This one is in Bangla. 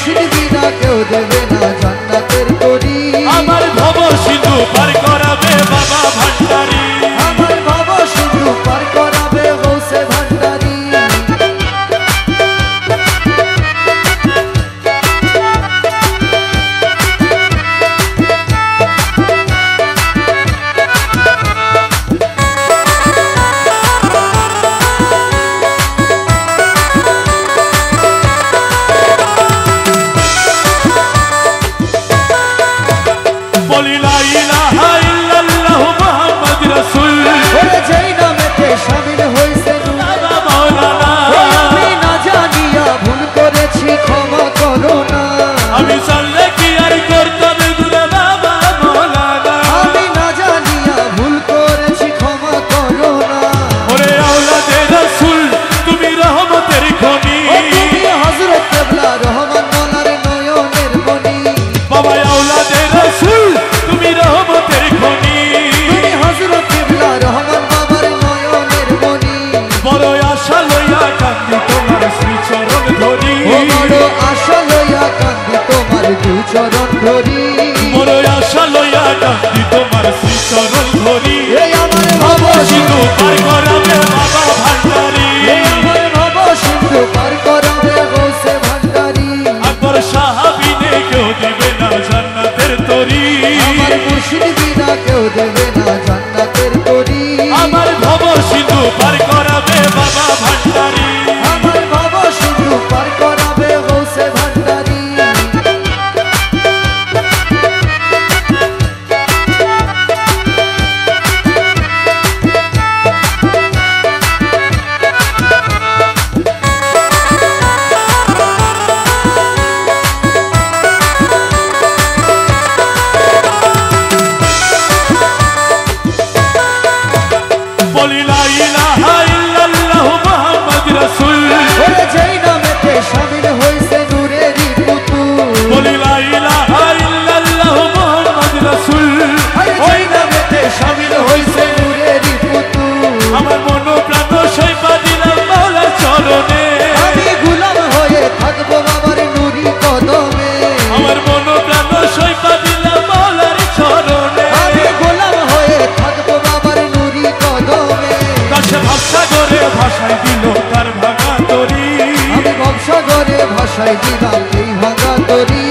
মুর্শিদ বিনা কেউ দেবে না জান্নাতের তরি। আমার ভব সিন্ধু পার করাবে বাবা ভান্ডারি। আমার ভব সিন্ধু পার করাবে গৌসে ভান্ডারি। বলি লা ইলাহা ইল্লাল্লাহু মুহাম্মাদুর রাসূল। ওরে যেই নামেতে শামিল হইছে নূর বাবা মাওলানা। আমি না জানিয়া ভুল করেছি ক্ষমা করো না। আমি জানলে কি আর করতাম গুনাহ বাবা মাওলানা। আমি না জানিয়া ভুল করেছি ক্ষমা করো না। ওরে আওলাদে রাসূল তুমি রহমতের খনি। ও তুমি হযরত কেবলা রহমান মোলার নয়নের মনি। বাবা আওলাদে রাসূল তুমি রহমতের খনি। তুমি হযরত কেবলা রহমান বাবার নয়নের মনি। বড় আশা লইয়া কান্দি তোমার শ্রীচরণ ধরি। ও বড় আশা লইয়া কান্দি তোমার দুচরণ ধরি। বড় আশা লইয়া কান্দি তোমার শ্রীচরণ ধরি। এই আমার ভব সিন্ধু সিন্ধু পার করাবে বাবা ভান্ডারি। এই আমার ভব সিন্ধু পার করাবে গৌসে ভান্ডারি। আকবর সাহাবিনে কেউ দেবে না জান্নাতের তরি। আমার মুর্শিদ বিনা কেউ দেবে না জান্নাতের তরি। আমার ভব সিন্ধু পার করাবে বাবা ভান্ডারি। আমার ভব সিন্ধু পার করাবে গৌসে ভান্ডারি। বলি লা ইলাহা ইল্লাল্লাহু মুহাম্মাদুর রাসূল। ওরে যেই নামেতে শামিল হইছে নূরেরই পুতুল। বলি লা ইলাহা ইল্লাল্লাহু মুহাম্মাদুর রাসূল। আরে যেই নামেতে শামিল হইছে নূরেরই পুতুল। আমার মন প্রাণ সইপা দিলাম মাওলার চরণে। আমি গোলাম হয়ে থাকবো বাবার নুরি কদমে। আমার মন প্রাণ সইপা দিলাম মাওলার চরণে। আমি গোলাম হয়ে থাকবো বাবার নুরি কদমে। কাছে ভাষা করে ভাষায় দিল তার ভাঙা তরি। আমি বংশগরে ভাষায় দিলাম এই ভাঙা তরি।